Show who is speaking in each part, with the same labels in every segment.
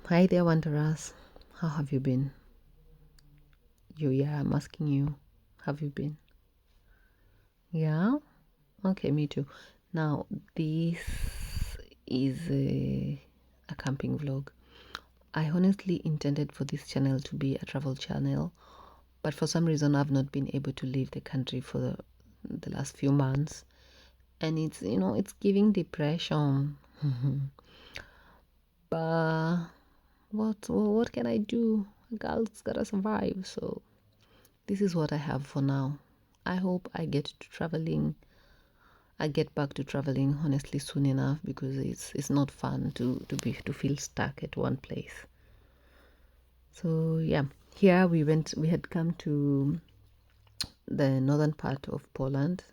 Speaker 1: Hi there, Wanderers. How have you been? Yeah, I'm asking you. Have you been? Yeah? Okay, me too. Now, this is a camping vlog. I honestly intended for this channel to be a travel channel, but for some reason, I've not been able to leave the country for the last few months. And it's giving depression. But what can I do? A girl's gotta survive, so this is what I have for now. I hope I get back to traveling honestly soon enough, because it's not fun to feel stuck at one place. So yeah, here we had come to the northern part of Poland.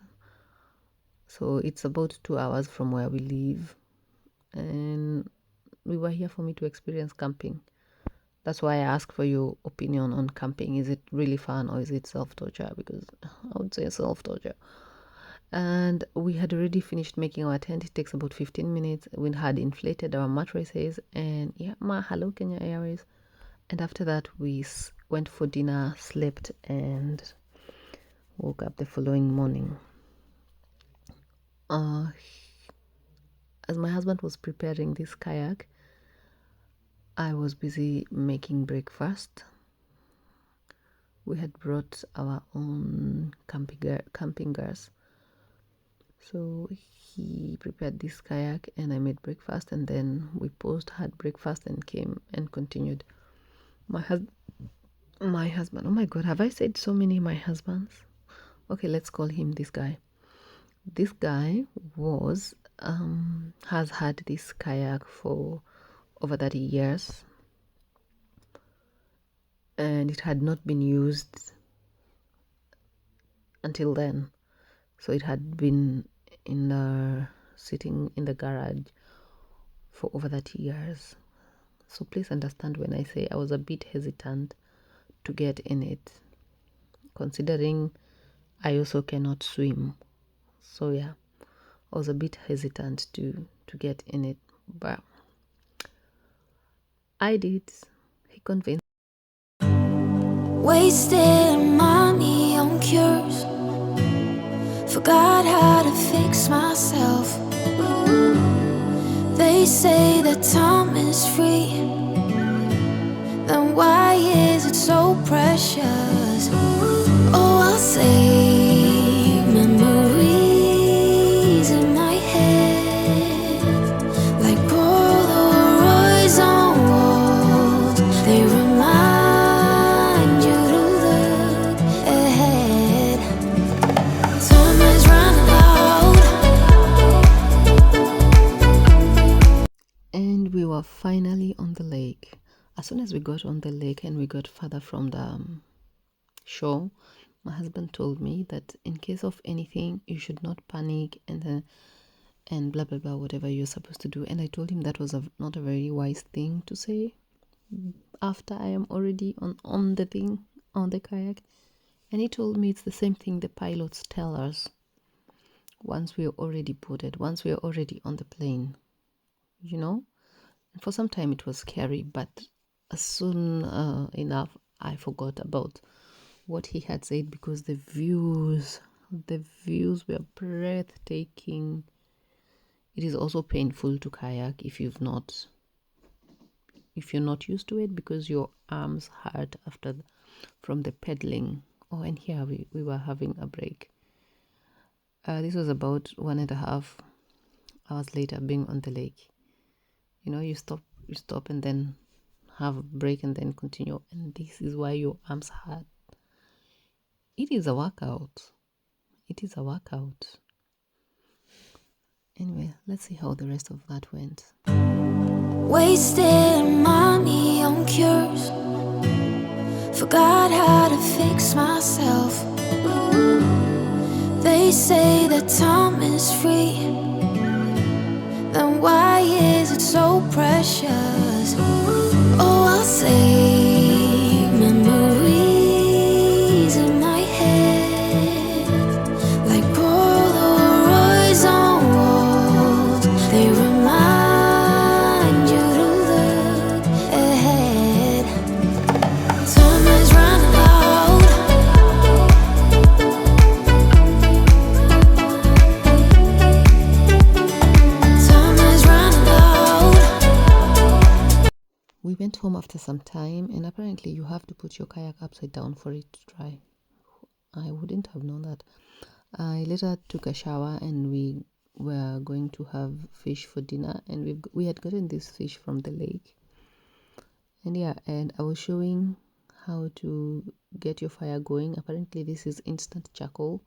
Speaker 1: So it's about 2 hours from where we live, and we were here for me to experience camping. That's why I asked for your opinion on camping. Is it really fun or is it self-torture? Because I would say self-torture. And we had already finished making our tent. It takes about 15 minutes. We had inflated our mattresses, and yeah, hello Kenya Airways. And after that, we went for dinner, slept, and woke up the following morning. As my husband was preparing this kayak, I was busy making breakfast. We had brought our own camping gas. So he prepared this kayak and I made breakfast, and then we paused, had breakfast, and came and continued. My husband, oh my god, have I said so many my husbands? Okay, let's call him this guy. This guy has had this kayak for over 30 years, and it had not been used until then. So it had been sitting in the garage for over 30 years. So please understand when I say I was a bit hesitant to get in it, considering I also cannot swim. So yeah, I was a bit hesitant to get in it, but I did. He convinced.
Speaker 2: Wasting money on cures. Forgot how to fix myself. They say that time is free. Then why is it so precious? Oh, I'll save memories in my head, like Polaroids on walls. They remind you to look ahead. Time is running out.
Speaker 1: And we were finally on the lake. As soon as we got on the lake and we got further from the shore, my husband told me that in case of anything, you should not panic and blah blah blah, whatever you're supposed to do. And I told him that was not a very wise thing to say after I am already on the kayak. And he told me it's the same thing the pilots tell us once we're already boarded, once we're already on the plane, And for some time it was scary, but as soon enough I forgot about what he had said, because the views were breathtaking. It is also painful to kayak if you're not used to it, because your arms hurt from the pedaling. Oh, and here we were having a break. This was about 1.5 hours later, being on the lake. You stop and then have a break and then continue, and this is why your arms hurt. It is a workout. Anyway, let's see how the rest of that went.
Speaker 2: Wasting money on cures. Forgot how to fix myself. They say that time is free. Then why is it so precious? Oh, I'll save memories in my head, like Polaroids on walls. They remind you to look
Speaker 1: we went home after some time, and apparently you have to put your kayak upside down for it to dry. I wouldn't have known that. I later took a shower, and we were going to have fish for dinner, and we had gotten this fish from the lake. And yeah, and I was showing how to get your fire going. Apparently this is instant charcoal,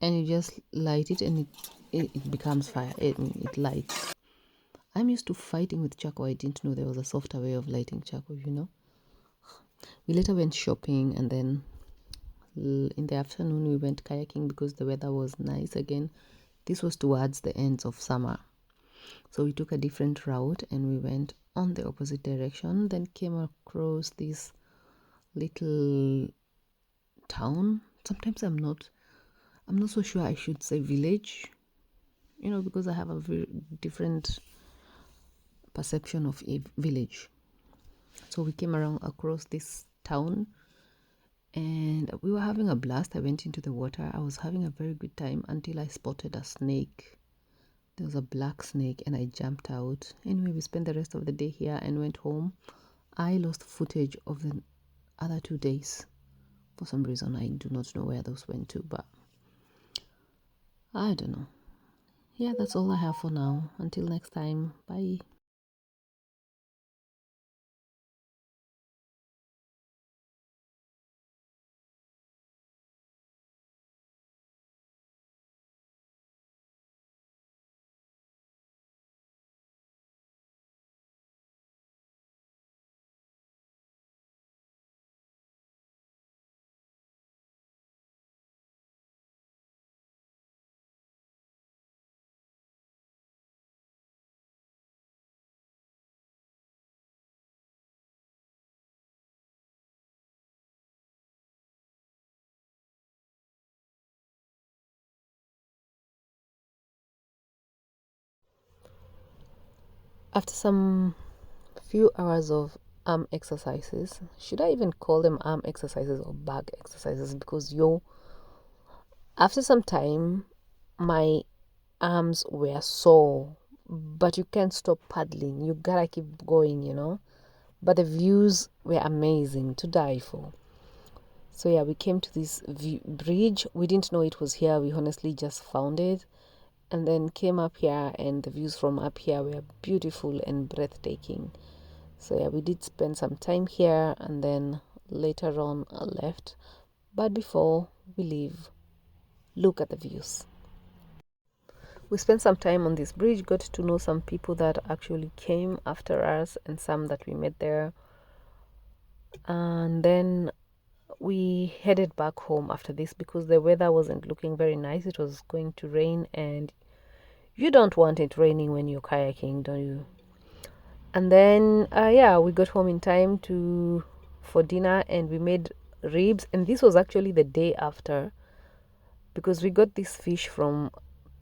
Speaker 1: and you just light it, and it becomes fire. It lights. I'm used to fighting with charcoal. I didn't know there was a softer way of lighting charcoal. We later went shopping, and then in the afternoon we went kayaking because the weather was nice again. This was towards the ends of summer, so we took a different route and we went on the opposite direction, then came across this little town. Sometimes I'm not so sure I should say village, because I have a very different perception of a village. So we came around across this town, and we were having a blast. I went into the water. I was having a very good time until I spotted a snake. There was a black snake, and I jumped out. Anyway, we spent the rest of the day here and went home. I lost footage of the other 2 days. For some reason, I do not know where those went to, but I don't know. Yeah, that's all I have for now. Until next time, bye. After some few hours of arm exercises, should I even call them arm exercises or back exercises? Because after some time, my arms were sore, but you can't stop paddling. You gotta keep going. But the views were amazing to die for. So yeah, we came to this bridge. We didn't know it was here. We honestly just found it, and then came up here, and the views from up here were beautiful and breathtaking. So yeah, we did spend some time here, and then later on I left. But before we leave, look at the views. We spent some time on this bridge, got to know some people that actually came after us and some that we met there. And then we headed back home after this because the weather wasn't looking very nice. It was going to rain, and you don't want it raining when you're kayaking, don't you? And then yeah, we got home in time for dinner, and we made ribs. And this was actually the day after, because we got this fish from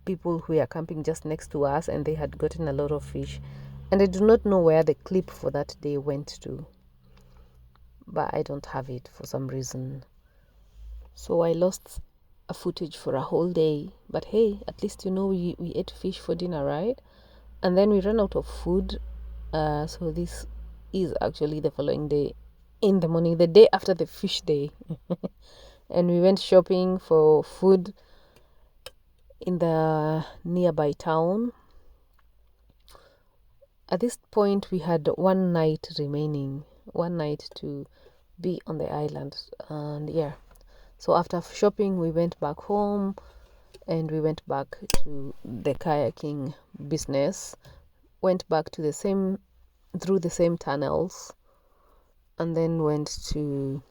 Speaker 1: people who are camping just next to us, and they had gotten a lot of fish, and I do not know where the clip for that day went to, but I don't have it for some reason. So I lost a footage for a whole day, but hey, at least we ate fish for dinner, right? And then we ran out of food, so this is actually the following day in the morning, the day after the fish day. And we went shopping for food in the nearby town. At this point, we had one night remaining, one night to be on the island. And yeah, so after shopping, we went back home, and we went back to the kayaking business, went back to through the same tunnels, and then went to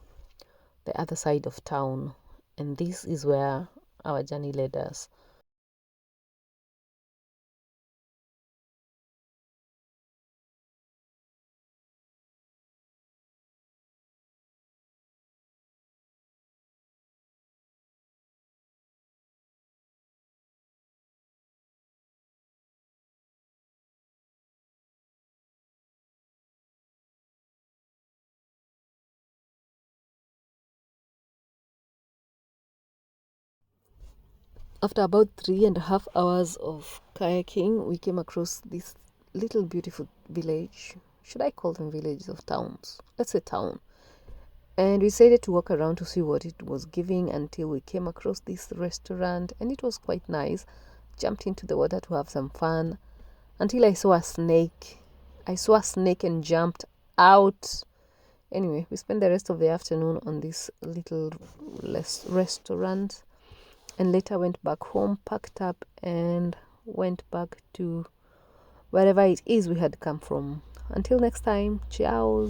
Speaker 1: the other side of town. And this is where our journey led us. After about 3.5 hours of kayaking, we came across this little beautiful village. should I call them villages or towns? Let's say town. And we decided to walk around to see what it was giving until we came across this restaurant, and it was quite nice. Jumped into the water to have some fun until I saw a snake. I saw a snake and jumped out. Anyway, we spent the rest of the afternoon on this little restaurant, and later went back home, packed up, and went back to wherever it is we had come from. Until next time, ciao.